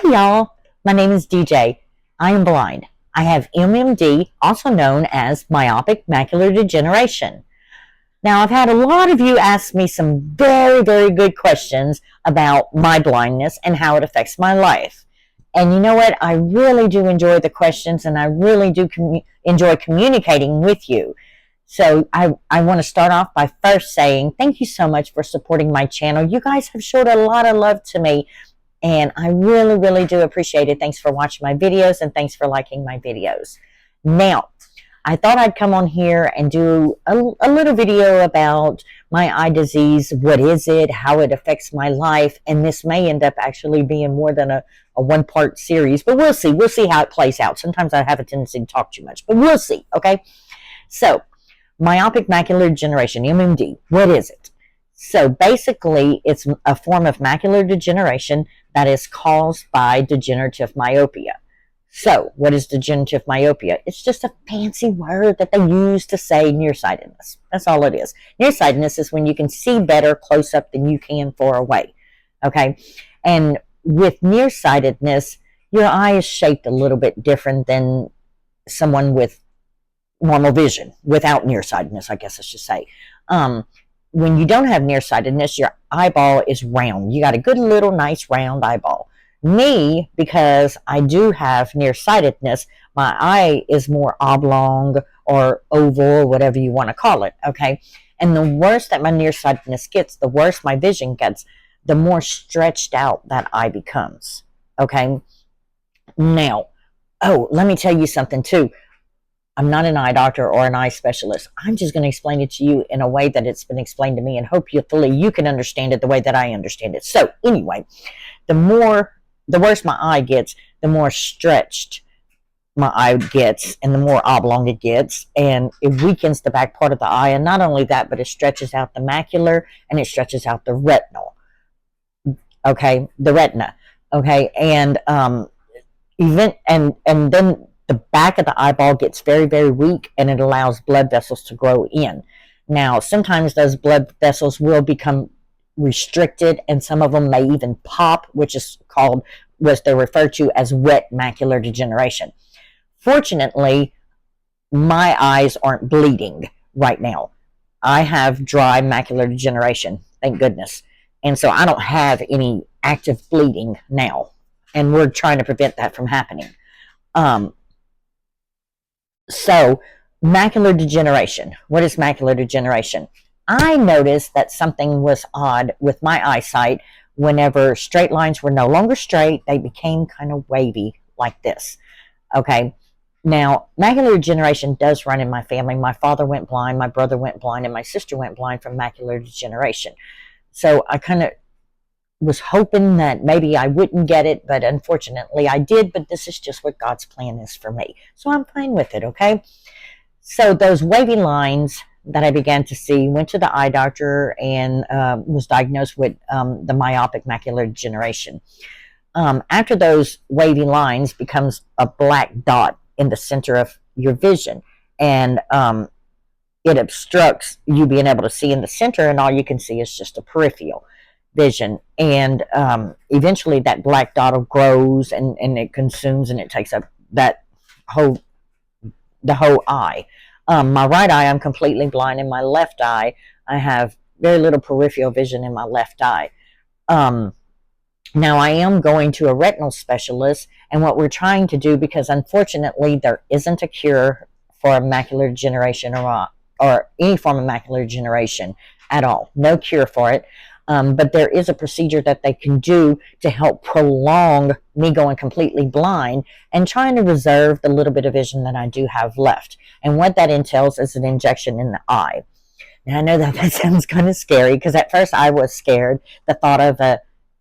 Hey y'all, my name is DJ. I am blind. I have MMD, also known as myopic macular degeneration. Now, I've had a lot of you ask me some very, very good questions about my blindness and how it affects my life. And you know what? I really do enjoy the questions, and I really do enjoy communicating with you. So I want to start off by first saying thank you so much for supporting my channel. You guys have showed a lot of love to me, and I really, really do appreciate it. Thanks for watching my videos, and thanks for liking my videos. Now, I thought I'd come on here and do a little video about my eye disease. What is it? How it affects my life? And this may end up actually being more than a one-part series, but we'll see. We'll see how it plays out. Sometimes I have a tendency to talk too much, but we'll see, okay? So, myopic macular degeneration, MMD, what is it? So basically, it's a form of macular degeneration that is caused by degenerative myopia. So, what is degenerative myopia? It's just a fancy word that they use to say nearsightedness. That's all it is. Nearsightedness is when you can see better close up than you can far away. Okay? And with nearsightedness, your eye is shaped a little bit different than someone with normal vision, without nearsightedness, I guess I should say. When you don't have nearsightedness, your eyeball is round. You got a good little nice round eyeball. Me, because I do have nearsightedness, my eye is more oblong or oval, or whatever you want to call it, okay? And the worse that my nearsightedness gets, the worse my vision gets, the more stretched out that eye becomes, okay? Now, let me tell you something too. I'm not an eye doctor or an eye specialist. I'm just going to explain it to you in a way that it's been explained to me, and hopefully you can understand it the way that I understand it. So anyway, the worse my eye gets, the more stretched my eye gets, and the more oblong it gets, and it weakens the back part of the eye. And not only that, but it stretches out the macular, and it stretches out the retinal. Okay, the retina. Okay, and then the back of the eyeball gets very, very weak, and it allows blood vessels to grow in. Now, sometimes those blood vessels will become restricted, and some of them may even pop, which is called, what they refer to as wet macular degeneration. Fortunately, my eyes aren't bleeding right now. I have dry macular degeneration, thank goodness. And so I don't have any active bleeding now, and we're trying to prevent that from happening. So, macular degeneration. What is macular degeneration? I noticed that something was odd with my eyesight whenever straight lines were no longer straight. They became kind of wavy like this. Okay. Now, macular degeneration does run in my family. My father went blind, my brother went blind, and my sister went blind from macular degeneration. So I kind of was hoping that maybe I wouldn't get it, but unfortunately I did. But this is just what God's plan is for me. So I'm fine with it, okay? So those wavy lines that I began to see, went to the eye doctor, and was diagnosed with the myopic macular degeneration. After those wavy lines becomes a black dot in the center of your vision, and it obstructs you being able to see in the center, and all you can see is just a peripheral vision. And eventually that black dot grows, and it consumes, and it takes up the whole eye. My right eye, I'm completely blind. In my left eye, I have very little peripheral vision in my left eye. Now, I am going to a retinal specialist, and what we're trying to do, because unfortunately there isn't a cure for macular degeneration or any form of macular degeneration at all. No cure for it. But there is a procedure that they can do to help prolong me going completely blind and trying to reserve the little bit of vision that I do have left. And what that entails is an injection in the eye. Now, I know that sounds kind of scary, because at first I was scared. The thought of a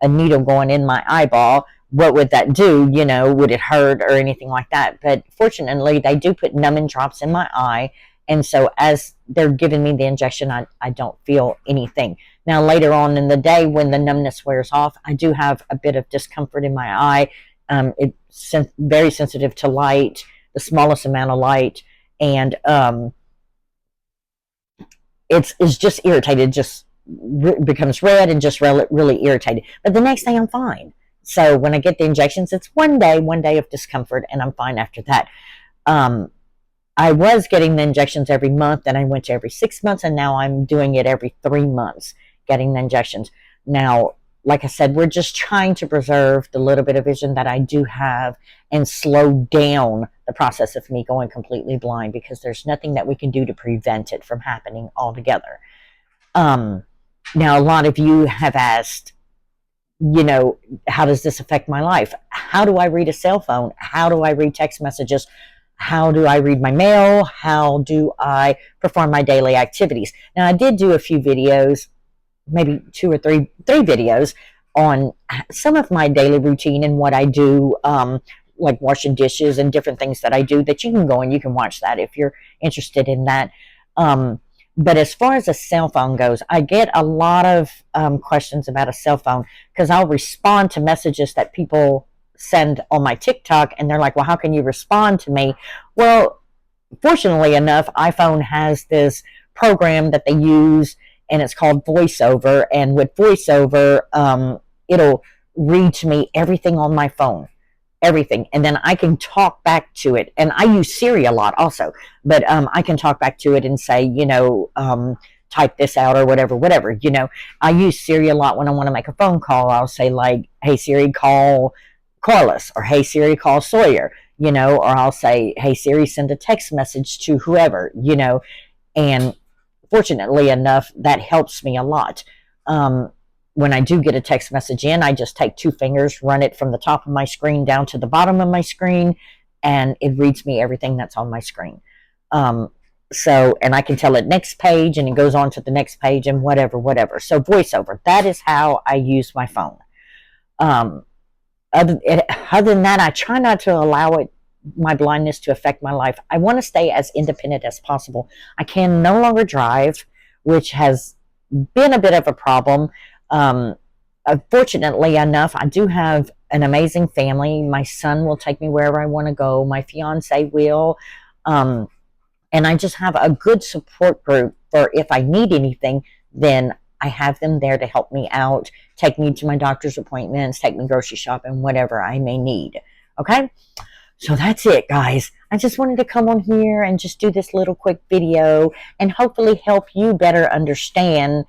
needle going in my eyeball, what would that do? You know, would it hurt or anything like that? But fortunately, they do put numbing drops in my eye. And so as they're giving me the injection, I don't feel anything. Now, later on in the day, when the numbness wears off, I do have a bit of discomfort in my eye. It's very sensitive to light, the smallest amount of light. And it's just irritated, just becomes red and just really irritated. But the next day I'm fine. So when I get the injections, it's one day of discomfort, and I'm fine after that. I was getting the injections every month, and I went to every 6 months, and now I'm doing it every 3 months, getting the injections. Now, like I said, we're just trying to preserve the little bit of vision that I do have and slow down the process of me going completely blind, because there's nothing that we can do to prevent it from happening altogether. Now, a lot of you have asked, how does this affect my life? How do I read a cell phone? How do I read text messages? How do I read my mail? How do I perform my daily activities? Now, I did do a few videos, maybe two or three videos on some of my daily routine and what I do, like washing dishes and different things that I do, that you can go and you can watch that if you're interested in that. But as far as a cell phone goes, I get a lot of questions about a cell phone, because I'll respond to messages that people send on my TikTok, and they're like, well, how can you respond to me? Well, fortunately enough, iPhone has this program that they use, and it's called VoiceOver. And with VoiceOver, it'll read to me everything on my phone. Everything, and then I can talk back to it. And I use Siri a lot also, but I can talk back to it and say, type this out or whatever. I use Siri a lot when I want to make a phone call. I'll say, like, hey Siri, call Carlos, or hey Siri, call Sawyer, or I'll say, hey Siri, send a text message to whoever, and fortunately enough, that helps me a lot. When I do get a text message in, I just take 2 fingers, run it from the top of my screen down to the bottom of my screen, and it reads me everything that's on my screen. And I can tell it next page, and it goes on to the next page, and whatever. So VoiceOver, that is how I use my phone. Other than that, I try not to allow my blindness to affect my life. I want to stay as independent as possible. I can no longer drive, which has been a bit of a problem. Fortunately enough, I do have an amazing family. My son will take me wherever I want to go. My fiance will. And I just have a good support group for if I need anything, then I have them there to help me out, take me to my doctor's appointments, take me grocery shopping, whatever I may need. Okay? So that's it, guys. I just wanted to come on here and just do this little quick video and hopefully help you better understand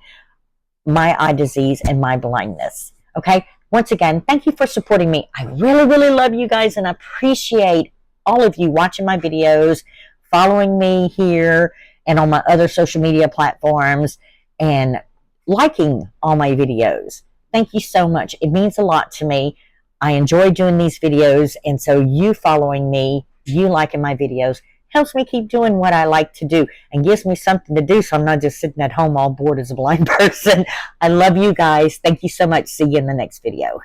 my eye disease and my blindness. Okay? Once again, thank you for supporting me. I really, really love you guys, and appreciate all of you watching my videos, following me here and on my other social media platforms, and liking all my videos. Thank you so much. It means a lot to me. I enjoy doing these videos, and so you following me, you liking my videos, helps me keep doing what I like to do and gives me something to do, so I'm not just sitting at home all bored as a blind person. I love you guys. Thank you so much. See you in the next video.